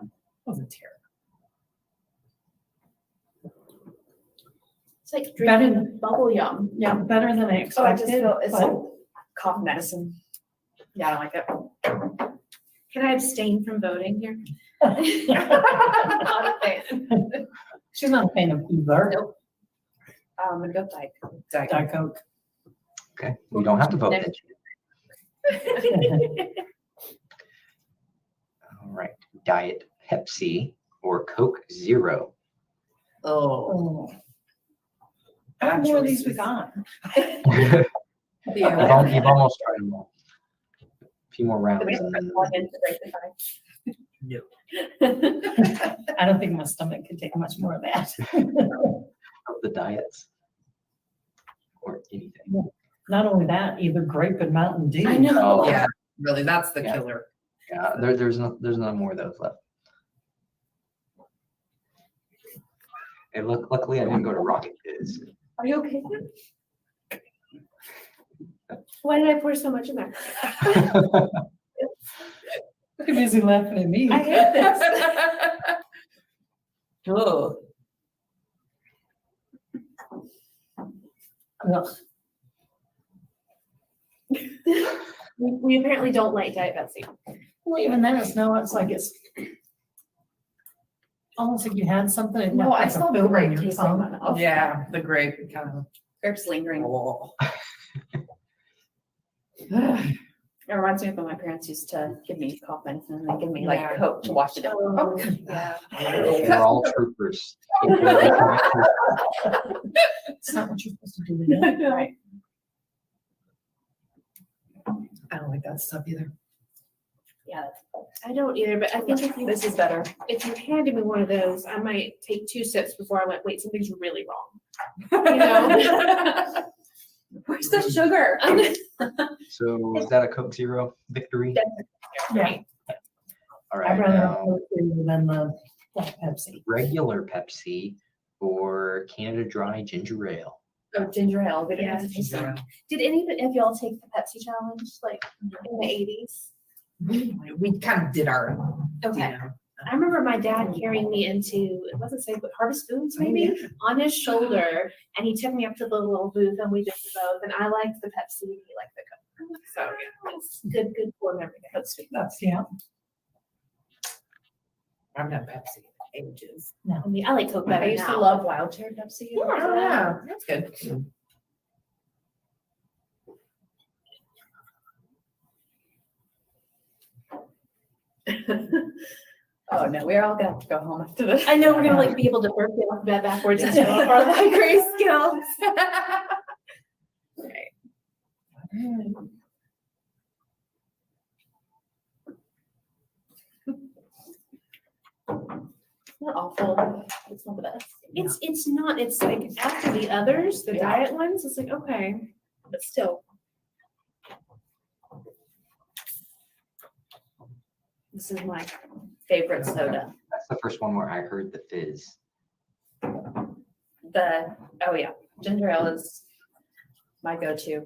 It wasn't terrible. It's like Better drinking bubble yum. Yeah, better than I Oh, I expected. just feel it's but- like cough medicine. Yeah, I don't like it. Can I abstain from voting here? Not a fan. She's not a fan of either. Nope. I'm gonna go Diet Coke. Diet Coke. Okay, we don't have to vote. Never- All right, Diet Pepsi or Coke Zero. Oh. Oh. How many more of these we got? You've Yeah. you've almost tried them all. A few more rounds. Do we have and to then- log into Grape I don't think my stomach could take much more of that. of the diets or anything. Not only that, either grape and Mountain Dew. I know. Oh, Yeah, really, that's the Yeah. killer. Yeah, there's no more of those left. And luckily I didn't go to Rocket Kids. Are you okay? Why did I pour so much in there? You're busy laughing at me. I hate this. Ugh. Ugh. We apparently don't like Diet Pepsi. Well, even then, it's like it's almost like you had something. and No, left I like a still film grape in your taste in my tongue. mouth. Yeah, the grape kind of. Grape's lingering. Oh. It reminds me of when my parents used to give me cough medicine and they give me like Yeah. Coke to wash it down. Oh, yeah. We're all troopers. It's not what you're supposed to do with it. Right. I don't like that stuff either. Yeah, I don't either, but I think this is better. if you handed me one of those, I might take 2 sips before I went, wait, something's really wrong. You know? Where's the sugar? So is that a Coke Zero victory? Yeah, All I'd right, rather have now Coke than the Pepsi. regular Pepsi or Canada Dry Ginger Ale. Oh, ginger ale. We don't have to Yeah. taste it. Did any of y'all take the Pepsi challenge, like in the 80s? We kind of did our. Okay. you know, I remember my dad carrying me into, it wasn't safe, but Harvest Foods maybe, on his shoulder, and he took me up to the little booth and we did both, and I liked the Pepsi, and he liked the Coke. So it's good core memory. That's, yeah. I've done Pepsi ages. I mean, I like Coke better I used to now. love wild cherry Pepsi. Yeah. Oh, yeah, that's good. Oh, no, we're all gonna have to go home after this. I know we're gonna like be able to work the alphabet backwards and show off our library skills. Not awful. It's not the best. It's not, it's like after the others, the Yeah. diet ones, it's like, okay, but still. This is my favorite soda. That's the first one where I heard the fizz. Oh yeah, ginger ale is my go-to.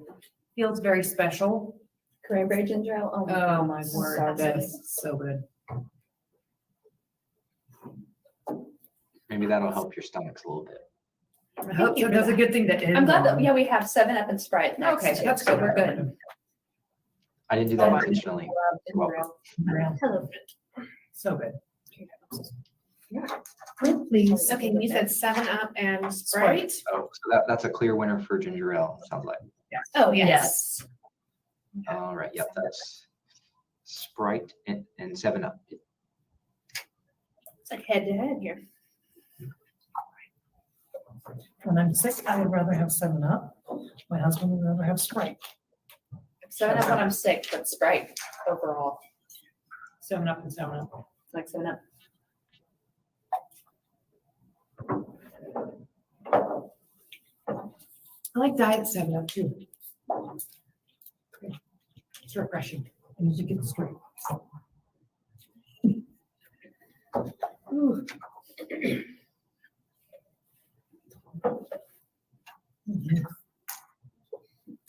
Feels very special. Cranberry ginger ale. Oh, God, my so word, good. that's so good. Maybe that'll help your stomachs a little bit. I hope so. That's a good thing to end I'm glad that, on. yeah, we have 7-Up and Sprite next. Okay, too, that's so good. we're good. I didn't do that Oh, intentionally. Ginger ale. Hello. So good. Please. Okay, you said 7-Up and Sprite? Oh, so that's a clear winner for ginger ale, sounds like. Oh, yes. All right, yep, that's Sprite and 7-Up. It's like head to head here. When I'm sick, I would rather have 7-Up. My husband would rather have Sprite. 7-Up when I'm sick, but Sprite overall. 7-Up and 7-Up. Like 7-Up. I like Diet 7-Up too. It's refreshing. And you get it straight. Ooh.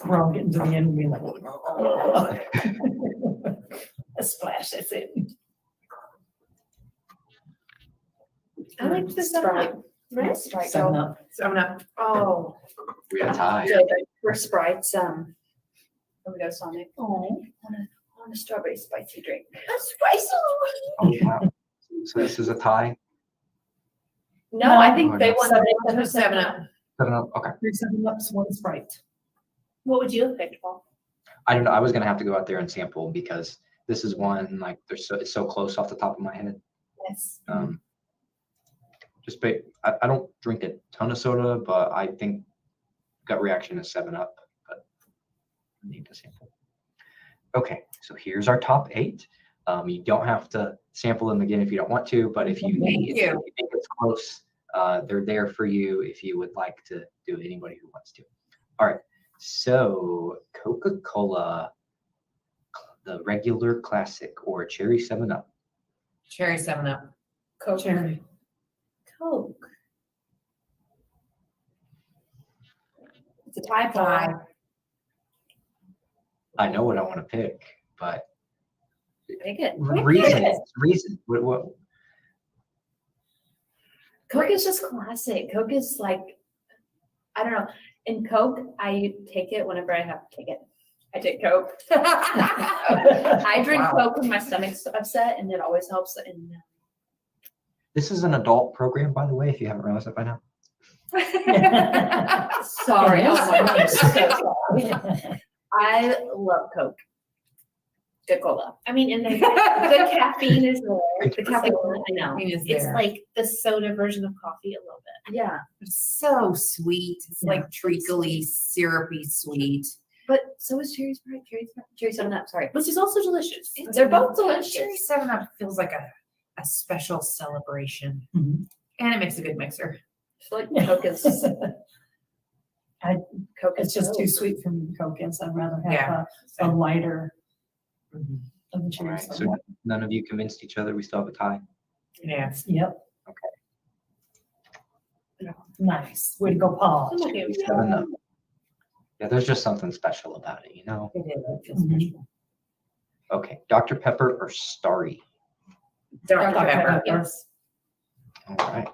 We're all getting to the end and being like, a splash, that's it. I like the Sprite. 7-Up. Right? Sprite. 7-Up. 7-Up. Oh, We had a tie. for Sprites, when we go to Sonic. Oh. I want a strawberry spicy drink. Oh, wow. So this is a tie? No, I think Oh, they no. want 7-Up. 7-Up, okay. 3 7-Ups, 1 Sprite. What would you have picked, Paul? I don't know, I was gonna have to go out there and sample because this is one, like, it's so close off the top of my head. Yes. I don't drink a ton of soda, but I think gut reaction is 7-Up, but I need to sample. Okay, so here's our top 8. You don't have to sample them again if you don't want to, but if you Thank you. think it's close, they're there for you if you would like to do it, anybody who wants to. All right, so Coca-Cola, the regular classic or cherry 7-Up. Cherry 7-Up. Coke. Cherry. Coke. It's a tie Tie. pie. I know what I want to pick, but Pick it. reason. What? Coke is just classic. Coke is like, I don't know. In Coke, I take it whenever I have to take it. I take Coke. I drink Wow. Coke when my stomach's upset, and it always helps. And This is an adult program, by the way, if you haven't realized that by now. sorry, Yes. oh my God, I'm so sorry. I love Coke. Good cola. I mean, and the caffeine is there. The caffeine, I know. Is It's there. like the soda version of coffee a little bit. Yeah, It's so sweet. It's like treacly, syrupy sweet. but so is cherry Sprite, cherry 7-Up. Sorry, Which is also delicious. they're both Cherry delicious. 7-Up feels like a special celebration. Mhm. And it makes a good mixer. I feel like Coke is. Coke is It's just too sweet for me to Coke in, so I'd rather Yeah. have a lighter of the All cherry. right, so none of you convinced each other we still have a tie. Yeah. Yep. Nice. Way to go, Paul. I'm okay with that. 7 Up. Yeah, there's just something special about it, you know? It is. It feels Mhm. special. Okay, Dr. Pepper or Starry? Dr. Dr. Pepper. Pepper. Yes. All right.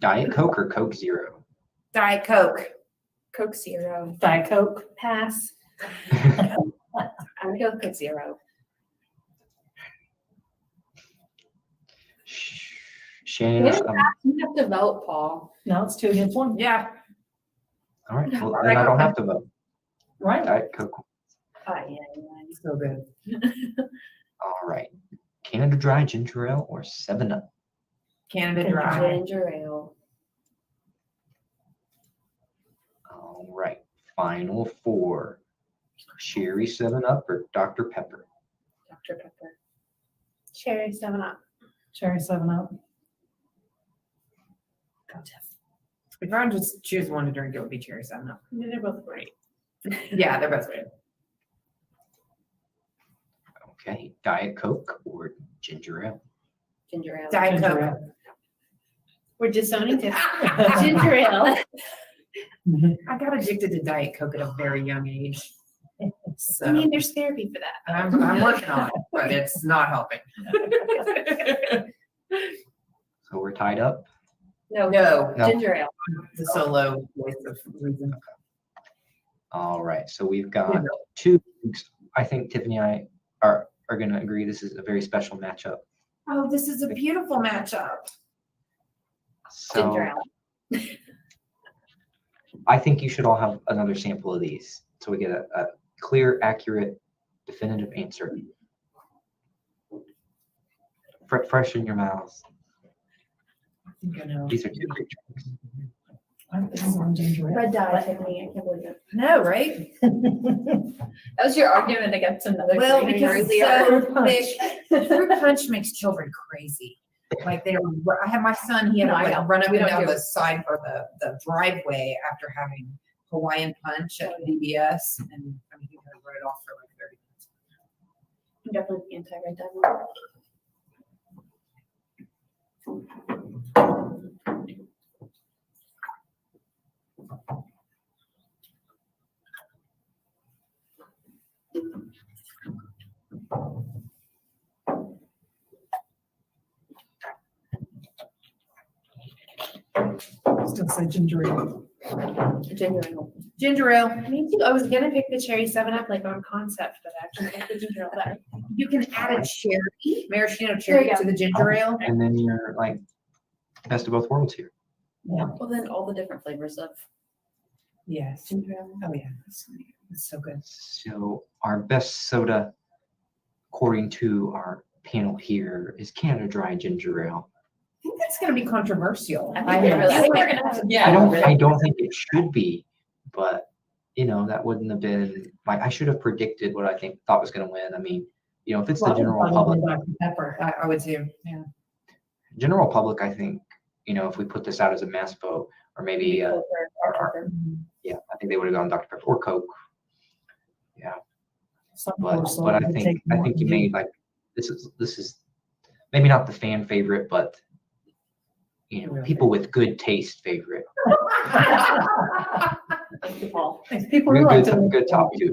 Diet Coke or Coke Zero? Diet Coke. Coke Zero. Diet Coke. Pass. I'm gonna go with Coke Zero. Shannon, Yeah. You have to vote, Paul. No, it's 2 against 1. Yeah. all right, well, then I don't have to vote. Right. Diet Coke. Oh, yeah. So good. All right. Canada Dry Ginger Ale or 7 Up? Canada Ginger Dry. Ginger ale. All right. Final 4. Cherry 7 Up or Dr. Pepper? Dr. Pepper. Cherry 7 Up. Cherry 7 Up. Go Tiff. If I just choose one to drink, it would be cherry 7 Up. They're both great. Yeah, they're both good. Okay. Diet Coke or Ginger Ale? Ginger ale. Diet Ginger Coke. Ale. We're disowning Tiff. Ginger ale. I got addicted to Diet Coke at a very young age. So I mean, there's therapy for that. I'm working on it, but it's not helping. So we're tied up. No, No, No. ginger ale. the solo voice of reason. All right. So we've got 2. I think Tiffany and I are going to agree this is a very special matchup. Oh, this is a beautiful matchup. Ginger So ale. I think you should all have another sample of these so we get a clear, accurate, definitive answer. Fresh in your mouths. I think I know. These are 2 great drinks. I think this is on ginger ale. Red dye, Tiffany. I can't believe it. No, right? That was your argument against another. Well, thing because earlier. it's so thick. Fruit punch makes children crazy. Like I have my son, he had to No, I like know. run up We and don't down do the side or the driveway after having Hawaiian punch at DBS, and I mean, he had to run it off for like 30 minutes. I'm definitely anti-red dye one. Still say ginger ale. Ginger ale. Ginger ale, Me too. I was gonna pick the cherry 7 Up like on concept, but I actually like the ginger ale better. you can add a cherry, maraschino There cherry you go. to the ginger ale. And then you're like best of both worlds here. Well, then all the different flavors of Yes. ginger ale. Oh yeah, that's so good. So our best soda, according to our panel here, is Canada Dry Ginger Ale. I think that's gonna be controversial. I think know. we're gonna have to. I don't think it should be, but that wouldn't have been like I should have predicted what I thought was going to win. I mean, if it's the general public, Dr. Pepper. I would too, yeah. general public, I think, if we put this out as a mass vote, or maybe, Coke or Dr. Pepper. yeah, I think they would have gone Dr. Pepper or Coke. Yeah, Some but people are so but I good, think take more you than made like this is maybe not the fan favorite, but people with good taste favorite. Thank you, Paul. People who like to Good top 2.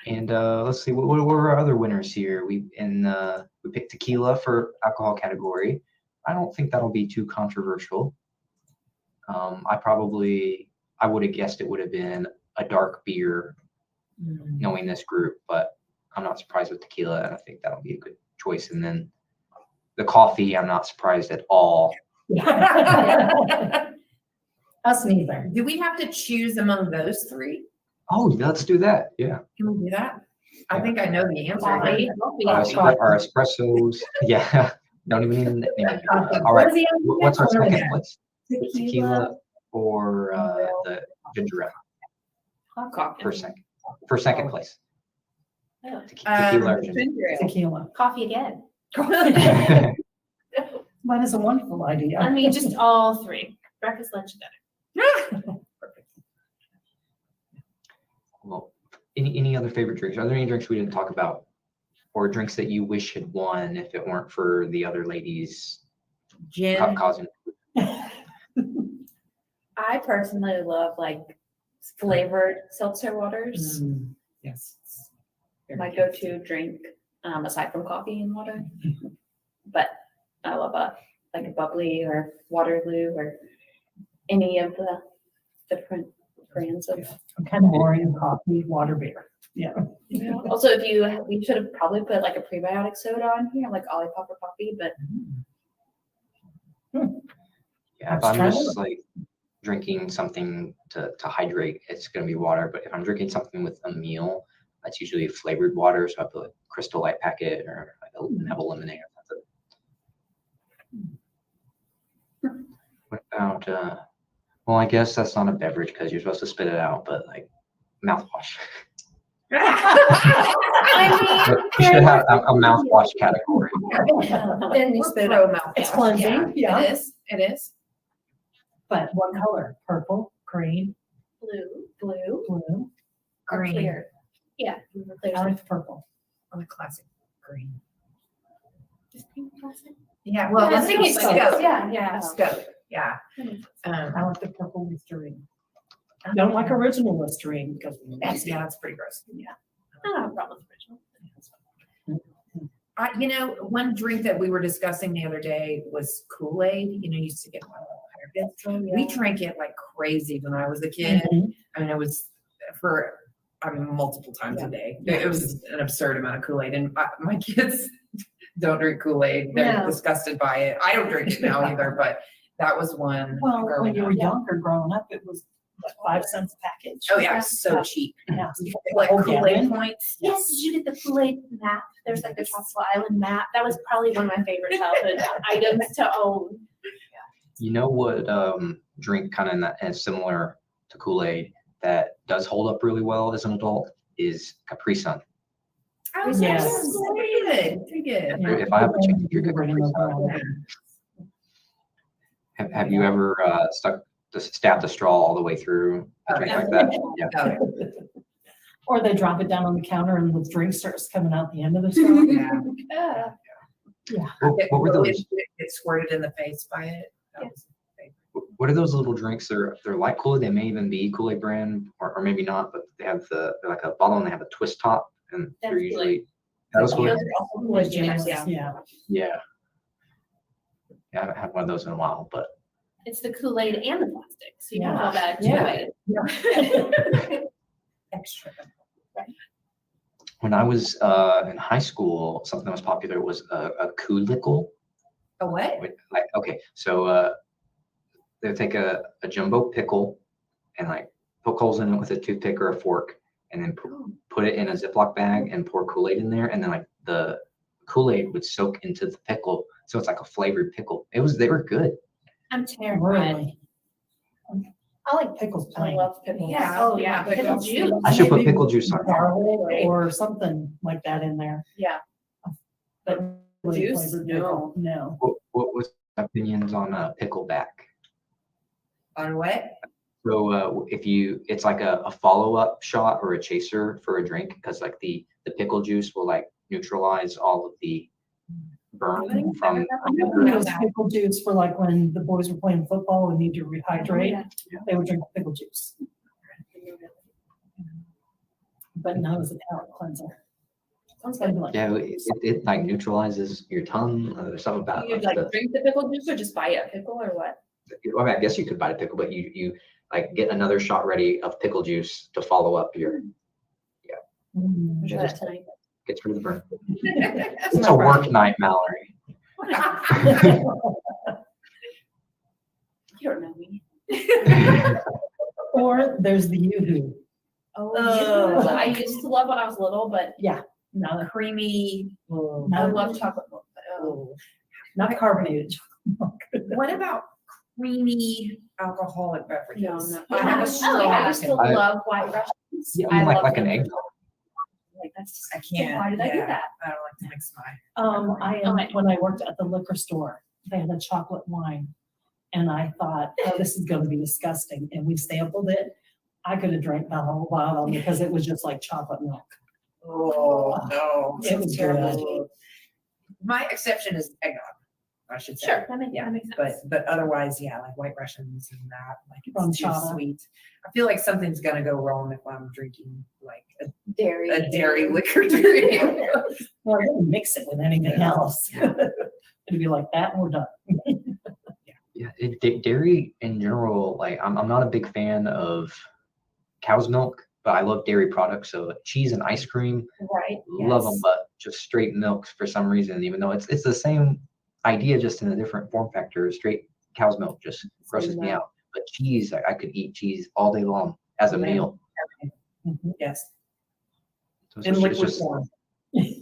And let's see, what were our other winners here? We picked tequila for alcohol category. I don't think that'll be too controversial. I would have guessed it would have been a dark beer, knowing this group, but I'm not surprised with tequila, and I think that'll be a good choice. And then the coffee, I'm not surprised at all. Us neither. Do we have to choose among those 3? Oh, let's do that. Yeah. Can we do that? I think I know the answer. Coffee. Our espressos. Yeah. Don't even need to name it. All right. What's our second place? Tequila or the ginger ale Coffee. for second place? Oh. Tequila or ginger Ginger ale. Tequila. Coffee again. ale? That is a wonderful idea. I mean, just all 3. Breakfast, lunch, dinner. Well, any other favorite drinks? Are there any drinks we didn't talk about or drinks that you wish had won if it weren't for the other ladies Gin. causing. I personally love like flavored seltzer waters. Yes. My go-to drink, aside from coffee and water. But I love a bubbly or Waterloo or any of the different brands of. I'm kind of boring coffee, water, beer. Yeah. Also, we should have probably put like a prebiotic soda on here, like Olipop or coffee, but Yeah, if Let's I'm try just it. like drinking something to hydrate, it's gonna be water. But if I'm drinking something with a meal, that's usually flavored water. So I put like Crystal Light packet or like have a lemonade or something. What about well, I guess that's not a beverage because you're supposed to spit it out, but like mouthwash. We should have a mouthwash category. then you spit it out. It's cleansing, yeah. It is. It is. But what color? Purple, green, Blue, blue. or Green. clear. Yeah. Clear. I like the purple. Or the classic green. Is pink plastic? Yeah. Well, Yeah, let's I think think it's scope. yeah. Scope. Yeah. I like the purple Listerine. I don't like original Listerine because That's pretty gross. I don't have a problem with original. One drink that we were discussing the other day was Kool-Aid. Used to get one of the higher bits. We drank it like crazy when I was a kid. I mean, it was multiple times a day. It was an absurd amount of Kool-Aid, and my kids don't drink Kool-Aid. They're No. disgusted by it. I don't drink it now either, but that was one. Well, when growing you up. were younger, growing up, it was like 5 cents a package. Oh yeah, it's so cheap. Yeah. Like Oh, Kool-Aid gallon? points. Yes, did you get the Kool-Aid map? There's like the Tropical Island map. That was probably one of my favorite childhood items to own. You know what drink kind of in that and similar to Kool-Aid that does hold up really well as an adult is Capri Sun. Oh, Yes. Pretty good. Pretty good. Yeah. If I have a chance to drink a Bring Capri them Sun, around. have you ever stabbed the straw all the way through a drink like that? Yeah. Oh, Or they drop it down on the counter and the drink starts coming out the end of the straw. yeah. What were those? Get squirted in the face by it. That was- What are those little drinks? They're like Kool-Aid. They may even be Kool-Aid brand, or maybe not. But they're like a bottle and they have a twist top, and That's they're usually that was Those Kool-Aid. are also Kool-Aid jams, yeah. Yeah. Yeah. I haven't had one of those in a while, but It's the Kool-Aid and the plastic, so you can Yeah. have that Yeah. Kool-Aid. Extra. when I was in high school, something that was popular was a Koolickle. A what? So they take a jumbo pickle and like poke holes in it with a toothpick or a fork, and then put it in a Ziploc bag and pour Kool-Aid in there, and then like the Kool-Aid would soak into the pickle, so it's like a flavored pickle. They were good. I'm terrified. Really. I like pickles I plain. love pickles. Yeah. Oh, yeah, Pickles. pickle juice. I should put Maybe pickle juice on there. garlic or something like that in there. Yeah. But really Juice? flavored No. pickle, no. What was your opinions on pickleback? On what? So it's like a follow-up shot or a chaser for a drink, because like the pickle juice will like neutralize all of the burn from. It was pickle juice for like when the boys were playing football and need to rehydrate, they would drink pickle juice. But not as a palate cleanser. Sounds good. Yeah, it like neutralizes your tongue. There's something about You like drink the pickle juice or just buy a pickle or what? I mean, I guess you could buy a pickle, but you like get another shot ready of pickle juice to follow up your Mm. Try that tonight. gets rid of the burn. It's It's a work night, Mallory. You don't know me. Or there's the yoo-hoo. Oh, I used to love when I was little, but No, Creamy. I not, love chocolate milk. But, not carbonated. What about creamy alcoholic beverages? No, I have a Oh, yeah, I straw. used to I- love White Russians. Yeah, I love like an them. egg. like that's just I can't. Why did I do yeah, that? I don't like to mix my. When I worked at the liquor store, they had a chocolate wine. And I thought, oh, this is gonna be disgusting. And we sampled it. I could have drank the whole bottle because it was just like chocolate milk. Oh, no. It was terrible. My exception is eggnog, I should say. Sure, that makes Yeah, sense. but otherwise, yeah, like White Russians and that, like Rum it's too chata. sweet. I feel like something's gonna go wrong if I'm drinking like Dairy. a dairy liquor drink. Well, I wouldn't mix it with anything else. It'd be like that and we're done. Yeah, dairy in general, like I'm not a big fan of cow's milk, but I love dairy products. So cheese and ice cream, Right. love them, but just straight milk for some reason, even though it's the same idea, just in a different form factor. Straight cow's milk just grosses me out. But cheese, I could eat cheese all day long as a Yeah. meal. Yes, So it's in just- it's liquid just- form.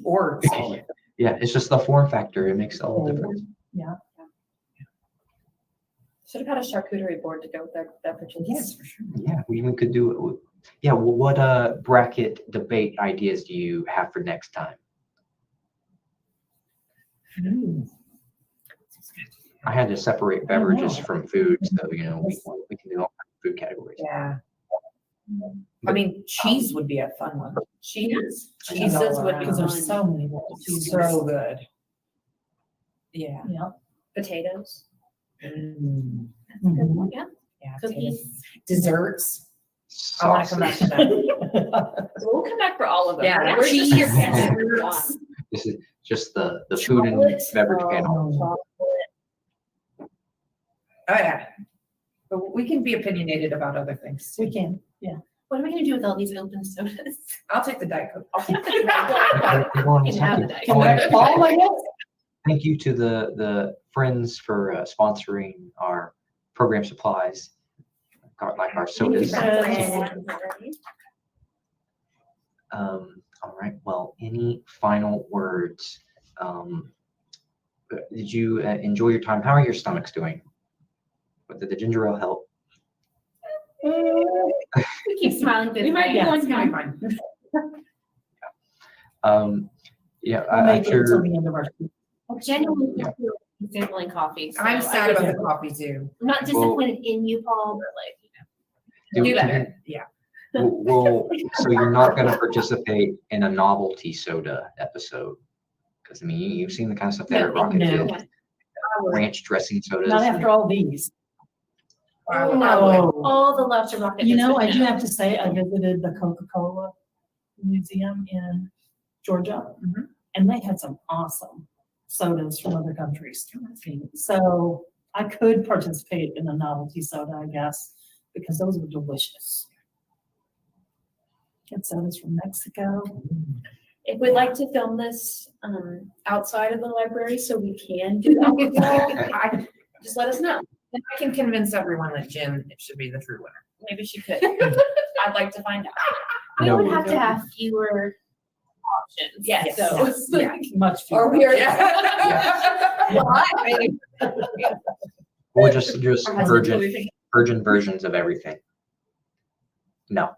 Or solid. yeah, it's just the form factor. It makes all the difference. Should have had a charcuterie board to go with their beverages. Yes, for sure. Yeah, we even could do it. Yeah, well, what bracket debate ideas do you have for next time? I had to separate beverages know. from food, so we can do all kinds of food categories. Yeah. I mean, cheese would be a fun one. Cheese. Cheese all Cheeses would be Because around. there's so many different cheeses. So good. Yeah. Yeah. Potatoes. Mm. Mhm. Yeah. Yeah. Cookies. Desserts. I want to come back to that. We'll come back for all of them. Yeah, We're just cheese. here for everyone. This is just the food and Chocolate. beverage Oh, panel. chocolate. Oh, yeah. But we can be opinionated about other things. We can, yeah. What are we gonna do with all these open sodas? I'll take the Diet Coke. Everyone, You can have the oh, Diet and All I guess. thank you to the friends for sponsoring our program supplies, like our sodas. All right. Well, any final words? Did you enjoy your time? How are your stomachs doing? Did the ginger ale help? We keep smiling through We the might be night. going It's to gonna be fine. Yeah, We'll make it until after the end of our. Genuinely Yeah. sampling coffee. So I'm I sad would- about the coffee too. I'm not disappointed in you, Paul, but like, Do better. Yeah. well, so you're not going to participate in a novelty soda episode? Because I mean, you've seen the kind of stuff that No, at Rocket no. Fuel, ranch dressing sodas. Not after all these. I would- Oh. all the love to Rocket. You know, I Biscuit do now. have to say, I visited the Coca-Cola Museum in Georgia, Mhm. and they had some awesome sodas from other countries. So I could participate in a novelty soda, I guess, because those were delicious. Get sodas from Mexico. If we'd like to film this outside of the library so we can do that, just let us know. And I can convince everyone that Jen should be the true winner. Maybe she could. I'd like to find out. We No, would have to have fewer options. Yes. So. Yeah. Much. Or we are. Or just Our husband's really thinking, virgin versions of everything. No.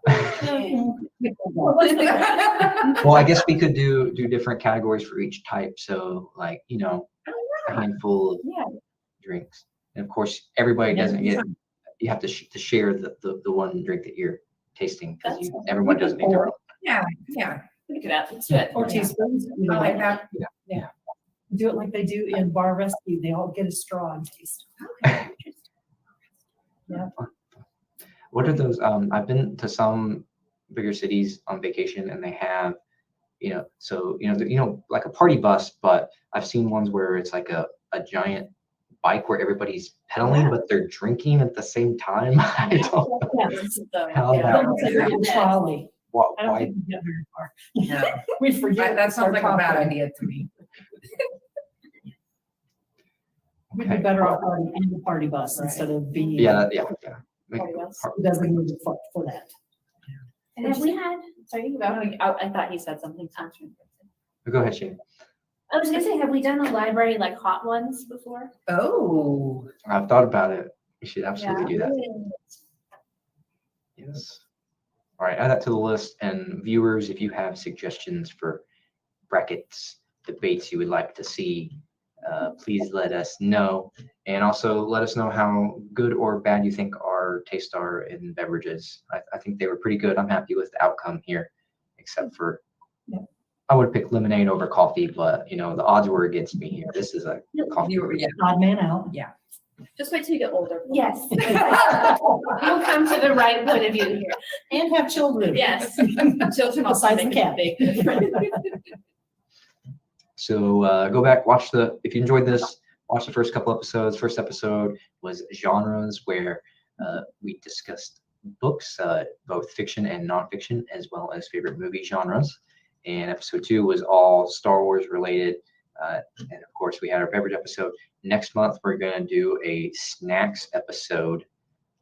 Well, I guess we could do different categories for each type. So like, a handful of Yeah. drinks. And of course, everybody Yeah. doesn't get, you have to share the one drink that you're tasting, because That's- everyone doesn't need their own. Yeah, yeah. Look at that. Let's do it. Or teaspoons. I like that. Do it like they do in Bar Rescue. They all get a straw and taste. What are those? I've been to some bigger cities on vacation, and they have, like a party bus, but I've seen ones where it's like a giant bike where everybody's pedaling, but they're drinking at the same time. I don't know how Yeah. that Almost like a little trolley. I don't why think we get very far. No. We forget. That sounds like a bad idea. idea to me. We'd be okay. better off riding in the party bus Right. instead of being. Yeah. Make- Party bus. Designated for that. And have we had, sorry, you go. I thought he said something. Go ahead, Shane. I was gonna say, have we done the library like hot ones before? Oh. I've thought about it. We should absolutely do that. Yes. All right, add that to the list. And viewers, if you have suggestions for brackets, debates you would like to see, please let us know. And also let us know how good or bad you think our tastes are in beverages. I think they were pretty good. I'm happy with the outcome here, except for Yeah. I would pick lemonade over coffee, but you know, the odds were against me here. This is a coffee. Yeah. Odd man out. Just wait till you get older. Yes. You'll come to the right point of view here. And have children. Yes. Children also Besides the make a cat. big difference. So go back, watch if you enjoyed this, watch the first couple episodes. First episode was genres, where we discussed books, both fiction and nonfiction, as well as favorite movie genres. And episode 2 was all Star Wars related. And of course, we had our beverage episode. Next month, we're going to do a snacks episode.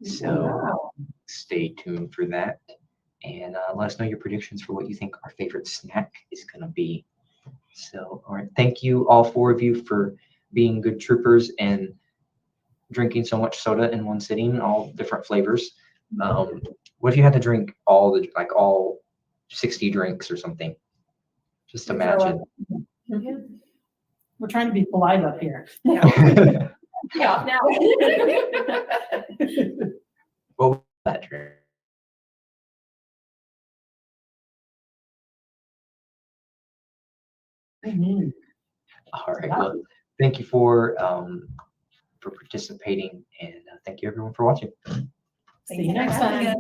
So stay tuned for that. And let us know your predictions for what you think our favorite snack is going to be. So, all right. Thank you, all 4 of you, for being good troopers and drinking so much soda in one sitting, all different flavors. What if you had to drink all 60 drinks or something? Just imagine. We're trying to be polite up here. Yeah, now. What was that drink? Mhm. All right. Well, thank you for participating, and thank you everyone for watching. See you next time.